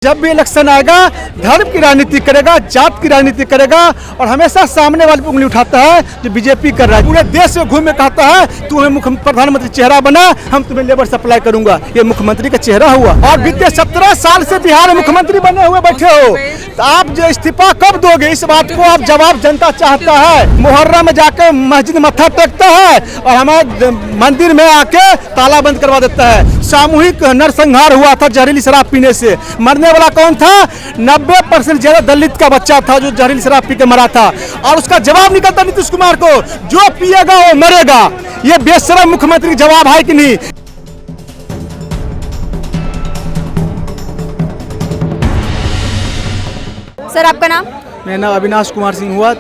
जब भी इलेक्शन आएगा धर्म की राजनीति करेगा, जात की राजनीति करेगा और हमेशा सामने वाले पर उंगली उठाता है जो बीजेपी कर रहा है। पूरे देश में घूम में कहता है तू हमें प्रधानमंत्री चेहरा बना, हम तुम्हें लेबर सप्लाई करूंगा। ये मुख्यमंत्री का चेहरा हुआ। और बीते 17 साल से बिहार में मुख्यमंत्री बने हुए बैठे हो, तो आप जो इस्तीफा कब दोगे, इस बात को आप जवाब जनता चाहता है। मुहर्रम में जाकर मस्जिद मत्था टेकता है और हमारे मंदिर में आके ताला बंद करवा देता है। सामूहिक नरसंहार हुआ था जहरीली शराब पीने से। मरने वाला कौन था? 90% ज्यादा दलित का बच्चा था जो जहरीली शराब पी के मरा था। और उसका जवाब निकलता नीतीश कुमार को, जो पिएगा वो मरेगा। ये बेशरम मुख्यमंत्री जवाब है कि नहीं? सर आपका नाम? मेरा नाम अविनाश कुमार सिंह हुआ,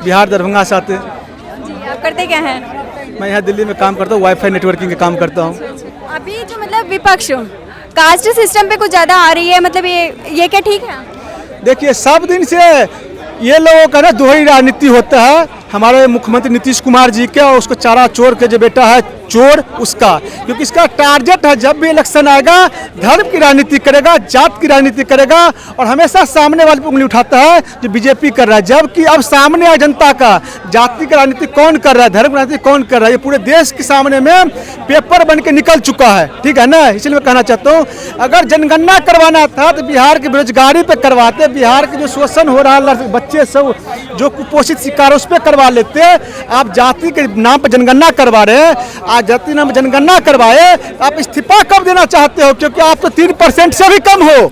बिहार दरभंगा से आते। जी, आप करते क्या हैं? मैं यहाँ दिल्ली में काम करता हूँ, वाईफाई नेटवर्किंग का काम करता हूँ। अभी जो मतलब विपक्ष कास्ट सिस्टम पे कुछ ज़्यादा आ रही है, मतलब ये क्या ठीक है? देखिए, सब दिन से ये लोगों का ना दोहरी राजनीति होता है। हमारे मुख्यमंत्री नीतीश कुमार जी के और उसको चारा चोर के जो बेटा है चोर उसका, क्योंकि इसका टारगेट है जब भी इलेक्शन आएगा धर्म की राजनीति करेगा, जात की राजनीति करेगा और हमेशा सामने वाले पर उंगली उठाता है जो बीजेपी कर रहा है। जबकि अब सामने है जनता का, जाति की राजनीति कौन कर रहा है, धर्म की राजनीति कौन कर रहा है, ये पूरे देश के सामने में पेपर बन के निकल चुका है। ठीक है ना? इसलिए मैं कहना चाहता हूँ, अगर जनगणना करवाना था तो बिहार की बेरोजगारी पे करवाते, बिहार के जो शोषण हो रहा है, बच्चे सब जो कुपोषित शिकार उस पर करवा लेते। आप जाति के नाम पर जनगणना करवा रहे हैं, आज जाति नाम जनगणना करवाए, आप इस्तीफा कब देना चाहते हो? क्योंकि आप तो 3% से भी कम हो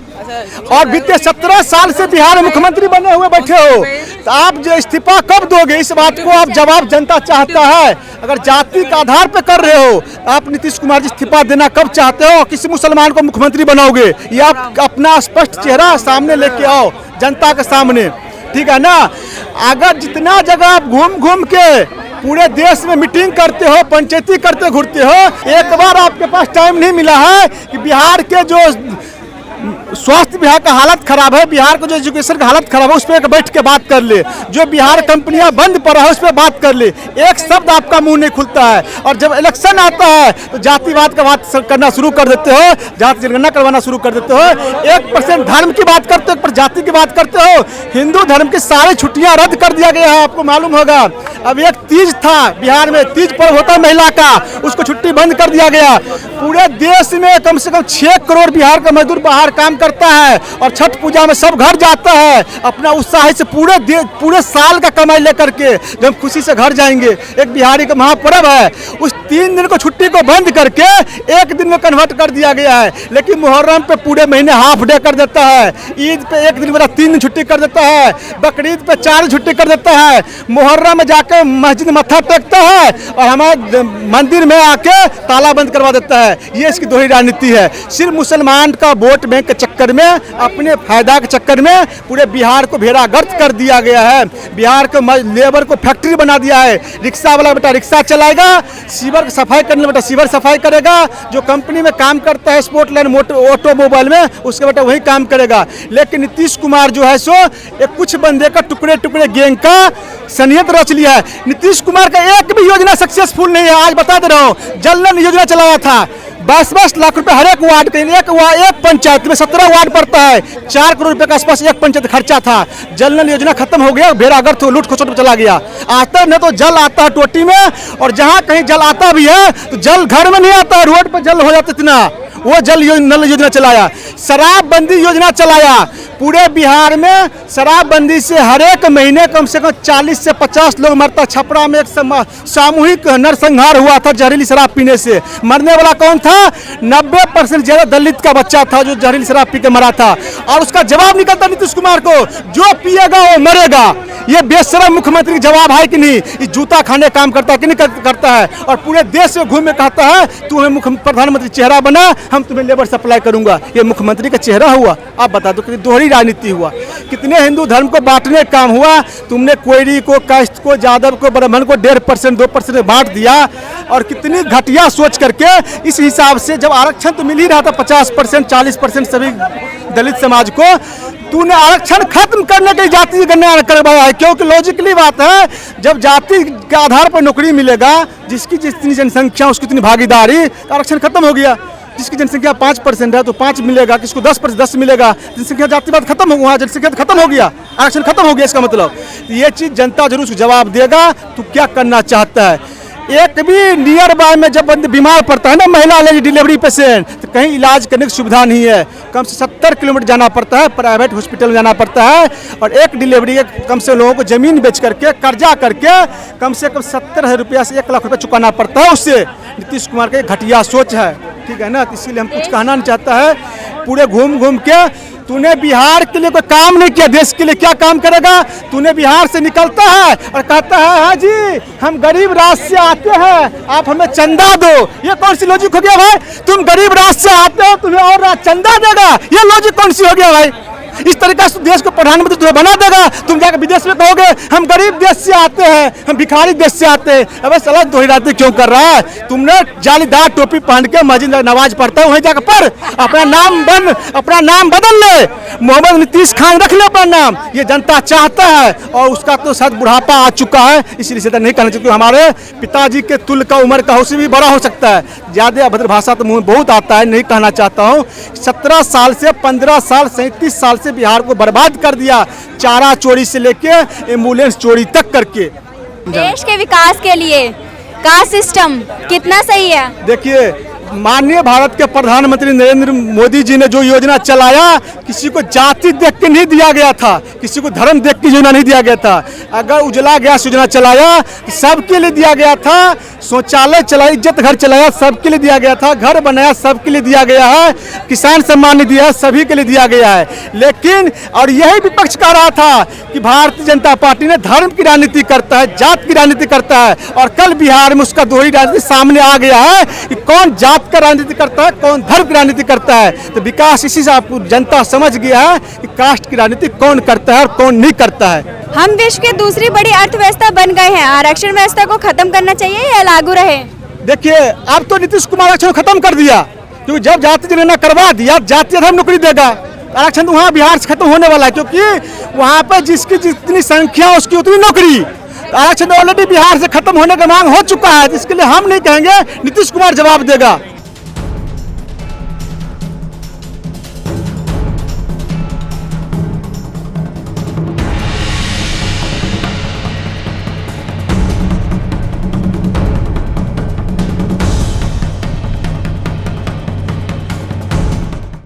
और बीते 17 साल से बिहार में मुख्यमंत्री बने हुए बैठे हो, तो आप जो इस्तीफा कब दोगे, इस बात को आप जवाब जनता चाहता है। अगर जाति के आधार पर कर रहे हो, आप नीतीश कुमार जी इस्तीफा देना कब चाहते हो? किसी मुसलमान को मुख्यमंत्री बनाओगे? ये आप अपना स्पष्ट चेहरा सामने लेके आओ जनता के सामने। ठीक है ना? अगर जितना जगह आप घूम घूम के पूरे देश में मीटिंग करते हो, पंचायती करते घूरते हो, एक बार आपके पास टाइम नहीं मिला है कि बिहार के जो स्वास्थ्य विभाग का हालत खराब है, बिहार को जो एजुकेशन का हालत खराब है, उस पर बैठ के बात कर ले। जो बिहार कंपनियां बंद पड़ा है उस पर बात कर ले। एक शब्द आपका मुंह नहीं खुलता है। और जब इलेक्शन आता है तो जातिवाद का बात करना शुरू कर देते हो, जाति जनगणना करवाना शुरू कर देते हो। 1% धर्म की बात करते हो, पर जाति की बात करते हो। हिंदू धर्म की सारी छुट्टियां रद्द कर दिया गया है, आपको मालूम होगा। अब एक तीज था बिहार में, तीज पर्व होता महिला का, उसको छुट्टी बंद कर दिया गया। पूरे देश में कम से कम 6 करोड़ बिहार का मजदूर बाहर काम करता है और छठ पूजा में सब घर जाता है अपना उत्साह से पूरे साल का कमाई लेकर के, जब खुशी से घर जाएंगे। एक बिहारी का महापर्व है, उस 3 दिन को छुट्टी को बंद करके 1 दिन में कन्वर्ट कर दिया गया है। लेकिन मुहर्रम पे पूरे महीने हाफ डे कर देता है, ईद पे 1 दिन मेरा 3 दिन छुट्टी कर देता है, बकरीद पे 4 दिन छुट्टी कर देता है। मुहर्रम में जाकर मस्जिद मत्था टेकता है और हमारे मंदिर में आके ताला बंद करवा देता है। ये इसकी दोहरी राजनीति है। सिर्फ मुसलमान का वोट बैंक के चक्कर में, अपने फायदा के चक्कर में पूरे बिहार को भेड़ागर्द कर दिया गया है। बिहार को लेबर को फैक्ट्री बना दिया है। रिक्शा वाला बेटा रिक्शा चलाएगा, सीवर सफाई करने बेटा सीवर सफाई करेगा, जो कंपनी में काम करता है स्पोर्ट लाइन ऑटोमोबाइल में, उसके बेटा वही काम करेगा। लेकिन नीतीश कुमार जो है सो एक कुछ बंदे का टुकड़े टुकड़े गैंग का सनियत रच लिया है। नीतीश कुमार का एक भी योजना सक्सेसफुल नहीं है। आज बता दे रहा हूँ, जल नल योजना चलाया था, 22 लाख रुपए हर एक वार्ड के, एक पंचायत में 17 वार्ड पड़ता है, 4 करोड़ रुपए के आसपास एक पंचायत खर्चा था। जल नल योजना खत्म हो गया, भेड़ागर्द तो लूट खोचट चला गया। आता नहीं तो जल आता है टोटी में, और जहाँ कहीं जल आता भी है तो जल घर में नहीं आता, रोड पर जल हो जाता इतना। वो जल नल योजना चलाया। शराबबंदी योजना चलाया। पूरे बिहार में शराबबंदी से हर एक महीने कम से कम 40 से 50 लोग मरता। छपरा में एक सामूहिक नरसंहार हुआ था जहरीली शराब पीने से। मरने वाला कौन था? 90% ज्यादा दलित का बच्चा था जो जहरीली शराब पी के मरा था। और उसका जवाब निकलता नीतीश कुमार को, जो पिएगा वो मरेगा। ये बेशरम मुख्यमंत्री जवाब है कि नहीं? ये जूता खाने काम करता है कि नहीं करता है? और पूरे देश में घूम में कहता है तू हमें प्रधानमंत्री चेहरा बना, हम तुम्हें लेबर सप्लाई करूंगा। ये मुख्यमंत्री का चेहरा हुआ। आप बता दो कितनी दोहरी राजनीति हुआ, कितने हिंदू धर्म को बांटने का काम हुआ। तुमने कोयरी को, कास्ट को, यादव को, ब्राह्मण को 1.5% 2% बांट दिया। और कितनी घटिया सोच करके इस हिसाब से, जब आरक्षण तो मिल ही रहा था 50% 40% सभी दलित समाज को, तूने आरक्षण खत्म करने के जाति गणना करवाया है। क्योंकि लॉजिकली बात है, जब जाति के आधार पर नौकरी मिलेगा, जिसकी जितनी जनसंख्या उसकी इतनी भागीदारी, आरक्षण खत्म हो गया। जिसकी जनसंख्या 5% है तो 5 मिलेगा, किसको 10% 10 मिलेगा। जनसंख्या जातिवाद खत्म हो, वहाँ जनसंख्या खत्म हो गया, आरक्षण खत्म हो गया। इसका मतलब ये चीज़ जनता जरूर उसको जवाब देगा तू क्या करना चाहता है। एक भी नियर बाय में जब बंद बीमार पड़ता है ना, महिला ले डिलीवरी पेशेंट, तो कहीं इलाज करने की सुविधा नहीं है। कम से 70 किलोमीटर जाना पड़ता है, प्राइवेट हॉस्पिटल में जाना पड़ता है। और एक डिलीवरी कम से लोगों को ज़मीन बेच करके कर्जा करके कम से कम 70,000 रुपया से 1 लाख रुपया चुकाना पड़ता है। उससे नीतीश कुमार का घटिया सोच है, ठीक है ना। तो इसीलिए हम कुछ कहना नहीं चाहता है। पूरे घूम घूम के तूने बिहार के लिए कोई काम नहीं किया, देश के लिए क्या काम करेगा। तूने बिहार से निकलता है और कहता है हाँ जी हम गरीब राज्य से आते हैं, आप हमें चंदा दो। ये कौन सी लॉजिक हो गया भाई? तुम गरीब राज्य से आते हो, तुम्हें और राज्य चंदा देगा, ये लॉजिक कौन सी हो गया भाई? इस तरीके से देश को प्रधानमंत्री तुम्हें बना देगा। तुम जाकर विदेश में कहोगे हम गरीब देश से आते हैं, हम भिखारी देश से आते हैं। अबे साला दोहराते क्यों कर रहा है? तुमने जालीदार टोपी पहन के मस्जिद नमाज पढ़ता है, वहीं जाकर पढ़, अपना नाम बदल ले, मोहम्मद नीतीश खान रख ले अपना नाम। ये जनता चाहता है और उसका तो शायद बुढ़ापा आ चुका है, इसलिए से नहीं कहना चाहिए। हमारे पिताजी के तुल का उम्र का उससे भी बड़ा हो सकता है। ज़्यादा अभद्र भाषा तो मुँह में बहुत आता है, नहीं कहना चाहता हूँ। 17 साल से 15 साल 37 साल से बिहार को बर्बाद कर दिया, चारा चोरी से लेके एम्बुलेंस चोरी तक करके। देश के विकास के लिए कास्ट सिस्टम कितना सही है? देखिए माननीय भारत के प्रधानमंत्री नरेंद्र मोदी जी ने जो योजना चलाया, किसी को जाति देख के नहीं दिया गया था, किसी को धर्म देख के योजना नहीं दिया गया था। अगर उज्ज्वला गैस योजना चलाया सबके लिए दिया गया था, शौचालय चलाया, इज्जत घर चलाया सबके लिए दिया गया था, घर बनाया सबके लिए दिया गया है, किसान सम्मान निधि दिया सभी के लिए दिया गया है। लेकिन और यही विपक्ष कह रहा था कि भारतीय जनता पार्टी ने धर्म की राजनीति करता है, जात की राजनीति करता है। और कल बिहार में उसका दोहरी राजनीति सामने आ गया है कि कौन जात का राजनीति करता है, कौन धर्म की राजनीति करता है। तो विकास इसी से आपको जनता समझ गया है कि कास्ट की राजनीति कौन करता है और कौन नहीं करता है। हम विश्व की दूसरी बड़ी अर्थव्यवस्था बन गए हैं, आरक्षण व्यवस्था को खत्म करना चाहिए या लागू रहे? देखिए अब तो नीतीश कुमार आरक्षण खत्म कर दिया, क्योंकि जब जाति जनगणना करवा दिया जातीय धर्म नौकरी देगा। आरक्षण तो वहाँ बिहार से खत्म होने वाला है, क्योंकि वहाँ पर जिसकी जितनी संख्या उसकी उतनी नौकरी। आरक्षण ऑलरेडी बिहार से खत्म होने का मांग हो चुका है। इसके लिए हम नहीं कहेंगे, नीतीश कुमार जवाब देगा।